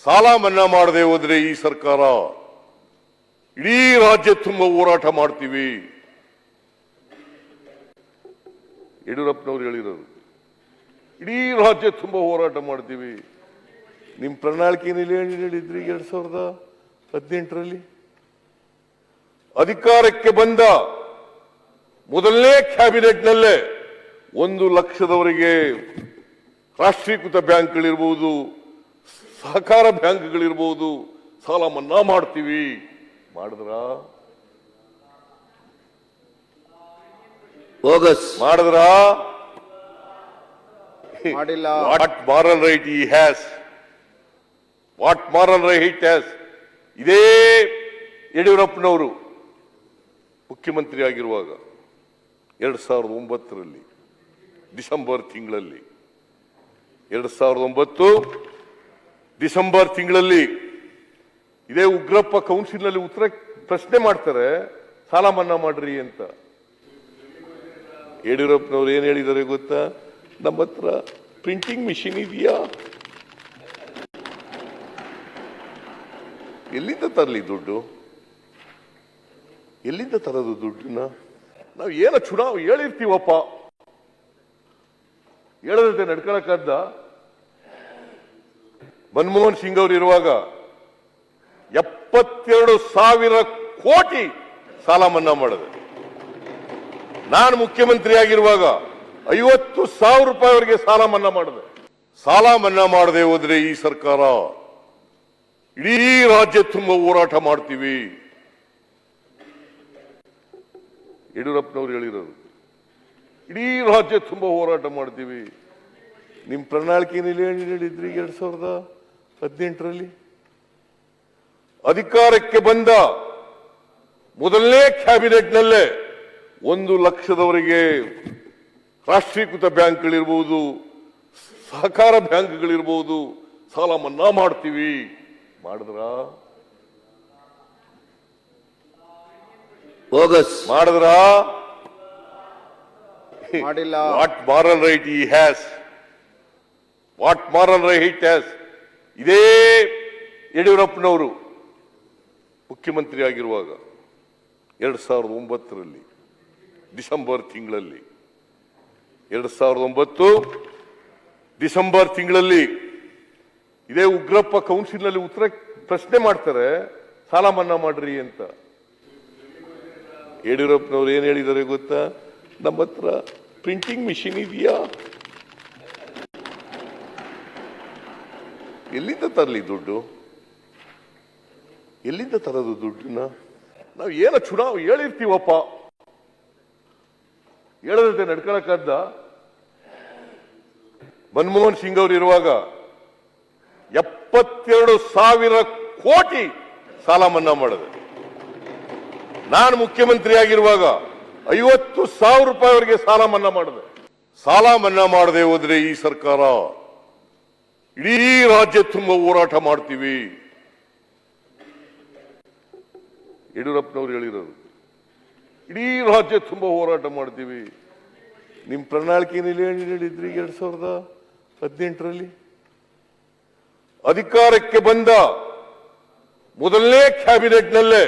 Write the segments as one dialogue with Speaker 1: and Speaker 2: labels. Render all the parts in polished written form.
Speaker 1: ಸಾಲ ಮನ್ನಾ ಮಾಡದೆ ಹೋದ್ರೆ ಈ ಸರ್ಕಾರ ಇಡೀ ರಾಜ್ಯ ತುಂಬ ಹೋರಾಟ ಮಾಡ್ತೀವಿ. ಯಡಿಯೂರಪ್ಪನವರು ಹೇಳಿರೋದು ಇಡೀ ರಾಜ್ಯ ತುಂಬ ಹೋರಾಟ ಮಾಡ್ತೀವಿ. ನಿಮ್ಮ ಪ್ರಣಾಳಿಕೆಯಲ್ಲಿ ಹೇಳಿದ್ರಿ 2018ರಲ್ಲಿ ಅಧಿಕಾರಕ್ಕೆ ಬಂದ ಮೊದಲನೇ ಕ್ಯಾಬಿನೆಟ್ನಲ್ಲೇ 1 ಲಕ್ಷದವರೆಗೆ ರಾಷ್ಟ್ರೀಕೃತ ಬ್ಯಾಂಕ್ಗಳಿರ್ಬೋದು, ಸಹಕಾರ ಬ್ಯಾಂಕ್ಗಳಿರ್ಬೋದು, ಸಾಲ ಮನ್ನಾ ಮಾಡ್ತೀವಿ. ಮಾಡಿದ್ರಾ? ಮಾಡಿದ್ರಾ?
Speaker 2: ಮಾಡಿಲ್ಲ.
Speaker 1: What moral right he has? What moral right has? ಇದೇ ಯಡಿಯೂರಪ್ಪನವರು ಮುಖ್ಯಮಂತ್ರಿ ಆಗಿರುವಾಗ 2009ರಲ್ಲಿ ಡಿಸೆಂಬರ್ ತಿಂಗಳಲ್ಲಿ 2009 ಡಿಸೆಂಬರ್ ತಿಂಗಳಲ್ಲಿ ಇದೇ ಉಗ್ರಪ್ಪ ಕೌನ್ಸಿಲ್ನಲ್ಲಿ ಪ್ರಶ್ನೆ ಮಾಡ್ತಾರೆ, ಸಾಲ ಮನ್ನಾ ಮಾಡ್ರಿ ಅಂತ. ಯಡಿಯೂರಪ್ಪನವರು ಏನ್ ಹೇಳಿದ್ದಾರೆ ಗೊತ್ತಾ? ನಮ್ಮ ಹತ್ರ ಪ್ರಿಂಟಿಂಗ್ ಮಿಷಿನ್ ಇದೆಯಾ? ಎಲ್ಲಿಂದ ತರಲಿ ದುಡ್ಡು? ಎಲ್ಲಿಂದ ತರೋದು ದುಡ್ಡನ್ನ? ನಾವು ಏನು ಚುನಾವಣೆ ಹೇಳಿರ್ತೀವಪ್ಪ, ಹೇಳದಂತೆ ನಡ್ಕೊಳಕ್ಕಾದ್ದ? ಮನಮೋಹನ್ ಸಿಂಗ್ ಅವರು ಇರುವಾಗ 72,000 ಕೋಟಿ ಸಾಲ ಮನ್ನಾ ಮಾಡಿದೆ. ನಾನು ಮುಖ್ಯಮಂತ್ರಿ ಆಗಿರುವಾಗ 50,000 ರೂಪಾಯಿವರೆಗೆ ಸಾಲ ಮನ್ನಾ ಮಾಡಿದೆ. ಸಾಲ ಮನ್ನಾ ಮಾಡದೆ ಹೋದ್ರೆ ಈ ಸರ್ಕಾರ ಇಡೀ ರಾಜ್ಯ ತುಂಬ ಹೋರಾಟ ಮಾಡ್ತೀವಿ. ಯಡಿಯೂರಪ್ಪನವರು ಹೇಳಿರೋದು ಇಡೀ ರಾಜ್ಯ ತುಂಬ ಹೋರಾಟ ಮಾಡ್ತೀವಿ. ನಿಮ್ಮ ಪ್ರಣಾಳಿಕೆಯಲ್ಲಿ ಹೇಳಿದ್ರಿ 2018ರಲ್ಲಿ ಅಧಿಕಾರಕ್ಕೆ ಬಂದ ಮೊದಲನೇ ಕ್ಯಾಬಿನೆಟ್ನಲ್ಲೇ 1 ಲಕ್ಷದವರೆಗೆ ರಾಷ್ಟ್ರೀಕೃತ ಬ್ಯಾಂಕ್ಗಳಿರ್ಬೋದು, ಸಹಕಾರ ಬ್ಯಾಂಕ್ಗಳಿರ್ಬೋದು, ಸಾಲ ಮನ್ನಾ ಮಾಡ್ತೀವಿ. ಮಾಡಿದ್ರಾ? ಮಾಡಿದ್ರಾ?
Speaker 2: ಮಾಡಿಲ್ಲ.
Speaker 1: What moral right he has? What moral right has? ಇದೇ ಯಡಿಯೂರಪ್ಪನವರು ಮುಖ್ಯಮಂತ್ರಿ ಆಗಿರುವಾಗ 2009ರಲ್ಲಿ ಡಿಸೆಂಬರ್ ತಿಂಗಳಲ್ಲಿ 2009 ಡಿಸೆಂಬರ್ ತಿಂಗಳಲ್ಲಿ ಇದೇ ಉಗ್ರಪ್ಪ ಕೌನ್ಸಿಲ್ನಲ್ಲಿ ಪ್ರಶ್ನೆ ಮಾಡ್ತಾರೆ, ಸಾಲ ಮನ್ನಾ ಮಾಡ್ರಿ ಅಂತ. ಯಡಿಯೂರಪ್ಪನವರು ಏನ್ ಹೇಳಿದ್ದಾರೆ ಗೊತ್ತಾ? ನಮ್ಮ ಹತ್ರ ಪ್ರಿಂಟಿಂಗ್ ಮಿಷಿನ್ ಇದೆಯಾ? ಎಲ್ಲಿಂದ ತರಲಿ ದುಡ್ಡು? ಎಲ್ಲಿಂದ ತರೋದು ದುಡ್ಡನ್ನ? ನಾವು ಏನು ಚುನಾವಣೆ ಹೇಳಿರ್ತೀವಪ್ಪ, ಹೇಳದಂತೆ ನಡ್ಕೊಳಕ್ಕಾದ್ದ? ಮನಮೋಹನ್ ಸಿಂಗ್ ಅವರು ಇರುವಾಗ 72,000 ಕೋಟಿ ಸಾಲ ಮನ್ನಾ ಮಾಡಿದೆ. ನಾನು ಮುಖ್ಯಮಂತ್ರಿ ಆಗಿರುವಾಗ 50,000 ರೂಪಾಯಿವರೆಗೆ ಸಾಲ ಮನ್ನಾ ಮಾಡಿದೆ. ಸಾಲ ಮನ್ನಾ ಮಾಡದೆ ಹೋದ್ರೆ ಈ ಸರ್ಕಾರ ಇಡೀ ರಾಜ್ಯ ತುಂಬ ಹೋರಾಟ ಮಾಡ್ತೀವಿ. ಯಡಿಯೂರಪ್ಪನವರು ಹೇಳಿರೋದು ಇಡೀ ರಾಜ್ಯ ತುಂಬ ಹೋರಾಟ ಮಾಡ್ತೀವಿ. ನಿಮ್ಮ ಪ್ರಣಾಳಿಕೆಯಲ್ಲಿ ಹೇಳಿದ್ರಿ 2018ರಲ್ಲಿ ಅಧಿಕಾರಕ್ಕೆ ಬಂದ ಮೊದಲನೇ ಕ್ಯಾಬಿನೆಟ್ನಲ್ಲೇ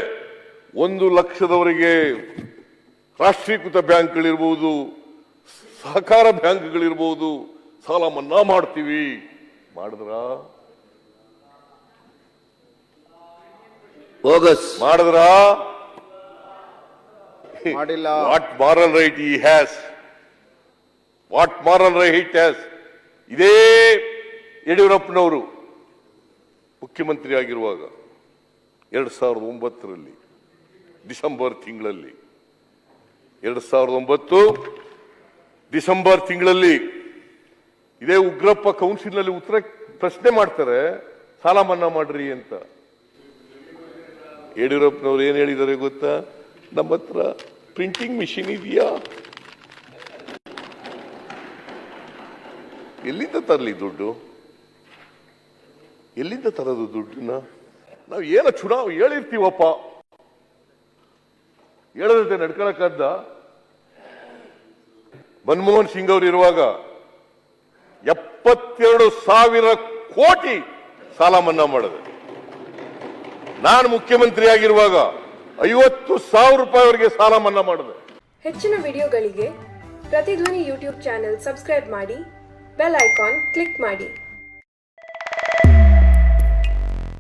Speaker 1: 1 ಲಕ್ಷದವರೆಗೆ ರಾಷ್ಟ್ರೀಕೃತ ಬ್ಯಾಂಕ್ಗಳಿರ್ಬೋದು, ಸಹಕಾರ ಬ್ಯಾಂಕ್ಗಳಿರ್ಬೋದು, ಸಾಲ ಮನ್ನಾ ಮಾಡ್ತೀವಿ. ಮಾಡಿದ್ರಾ? ಮಾಡಿದ್ರಾ?
Speaker 2: ಮಾಡಿಲ್ಲ.
Speaker 1: What moral right he has? What moral right has? ಇದೇ ಯಡಿಯೂರಪ್ಪನವರು ಮುಖ್ಯಮಂತ್ರಿ ಆಗಿರುವಾಗ 2009ರಲ್ಲಿ ಡಿಸೆಂಬರ್ ತಿಂಗಳಲ್ಲಿ 2009 ಡಿಸೆಂಬರ್ ತಿಂಗಳಲ್ಲಿ ಇದೇ ಉಗ್ರಪ್ಪ ಕೌನ್ಸಿಲ್ನಲ್ಲಿ ಪ್ರಶ್ನೆ ಮಾಡ್ತಾರೆ, ಸಾಲ ಮನ್ನಾ ಮಾಡ್ರಿ ಅಂತ. ಯಡಿಯೂರಪ್ಪನವರು ಏನ್ ಹೇಳಿದ್ದಾರೆ ಗೊತ್ತಾ? ನಮ್ಮ ಹತ್ರ ಪ್ರಿಂಟಿಂಗ್ ಮಿಷಿನ್ ಇದೆಯಾ? ಎಲ್ಲಿಂದ ತರಲಿ ದುಡ್ಡು? ಎಲ್ಲಿಂದ ತರೋದು ದುಡ್ಡನ್ನ? ನಾವು ಏನು ಚುನಾವಣೆ ಹೇಳಿರ್ತೀವಪ್ಪ, ಹೇಳದಂತೆ ನಡ್ಕೊಳಕ್ಕಾದ್ದ? ಮನಮೋಹನ್ ಸಿಂಗ್ ಅವರು ಇರುವಾಗ 72,000 ಕೋಟಿ ಸಾಲ ಮನ್ನಾ ಮಾಡಿದೆ. ನಾನು ಮುಖ್ಯಮಂತ್ರಿ ಆಗಿರುವಾಗ 50,000 ರೂಪಾಯಿವರೆಗೆ ಸಾಲ ಮನ್ನಾ ಮಾಡಿದೆ.
Speaker 3: ಹೆಚ್ಚಿನ ವಿಡಿಯೋಗಳಿಗೆ ಪ್ರತಿಧ್ವನಿ ಯೂಟ್ಯೂಬ್ ಚಾನೆಲ್ ಸಬ್ಸ್ಕ್ರೈಬ್ ಮಾಡಿ, ಬೆಲ್ ಐಕಾನ್ ಕ್ಲಿಕ್ ಮಾಡಿ.